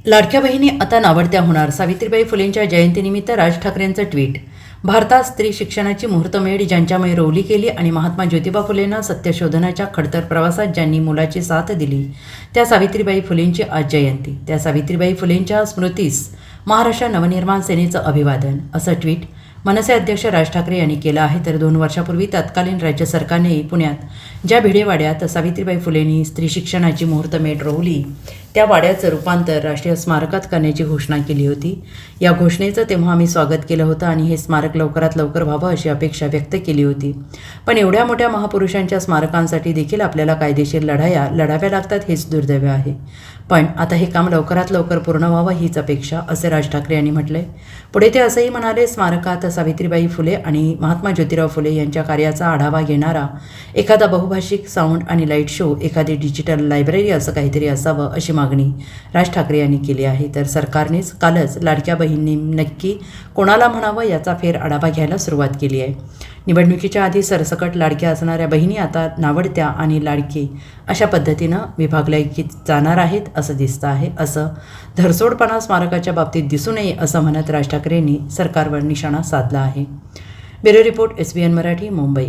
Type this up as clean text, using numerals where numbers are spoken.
लाडक्या बहिणी आता नावडत्या होणार. सावित्रीबाई फुलेंच्या जयंतीनिमित्त राज ठाकरेंचं ट्विट. भारतात स्त्री शिक्षणाची मुहूर्तमेढ ज्यांच्यामुळे रोवली गेली आणि महात्मा ज्योतिबा फुलेंना सत्यशोधनाच्या खडतर प्रवासात ज्यांनी मुलाची साथ दिली, त्या सावित्रीबाई फुलेंची आज जयंती. त्या सावित्रीबाई फुलेंच्या स्मृतीस महाराष्ट्र नवनिर्माण सेनेचं अभिवादन, असं ट्विट मनसे अध्यक्ष राज ठाकरे यांनी केलं आहे. तर 2 वर्षापूर्वी तत्कालीन राज्य सरकारने पुण्यात ज्या भिडेवाड्यात सावित्रीबाई फुलेंनी स्त्री शिक्षणाची मुहूर्तमेढ रोवली, त्या वाड्याचं रूपांतर राष्ट्रीय स्मारकात करण्याची घोषणा केली होती. या घोषणेचं तेव्हा आम्ही स्वागत केलं होतं आणि हे स्मारक लवकरात लवकर व्हावं अशी अपेक्षा व्यक्त केली होती. पण एवढ्या मोठ्या महापुरुषांच्या स्मारकांसाठी देखील आपल्याला कायदेशीर लढाया लढाव्या लागतात, हेच दुर्दैव आहे. पण आता हे काम लवकरात लवकर पूर्ण व्हावं हीच अपेक्षा, असे राज ठाकरे यांनी म्हटलंय. पुढे ते असंही म्हणाले, स्मारकात सावित्रीबाई फुले आणि महात्मा ज्योतिराव फुले यांच्या कार्याचा आढावा घेणारा एखादा बहुभाषिक साऊंड आणि लाईट शो, एखादी डिजिटल लायब्ररी असं काहीतरी असावं अशी मागणी राज ठाकरे यांनी केली आहे. तर सरकारनेच कालच लाडक्या बहिणी नक्की कोणाला म्हणावं याचा फेर आढावा घ्यायला सुरुवात केली आहे. निवडणुकीच्या आधी सरसकट लाडक्या असणाऱ्या बहिणी आता नावडत्या आणि लाडकी अशा पद्धतीनं विभागल्या जाणार आहेत असं दिसतं आहे. असं धरसोडपणा स्मारकाच्या बाबतीत दिसू नये असं म्हणत राज ठाकरेंनी सरकारवर निशाणा साधला आहे. Bureau report, SBN Marathi, Mumbai.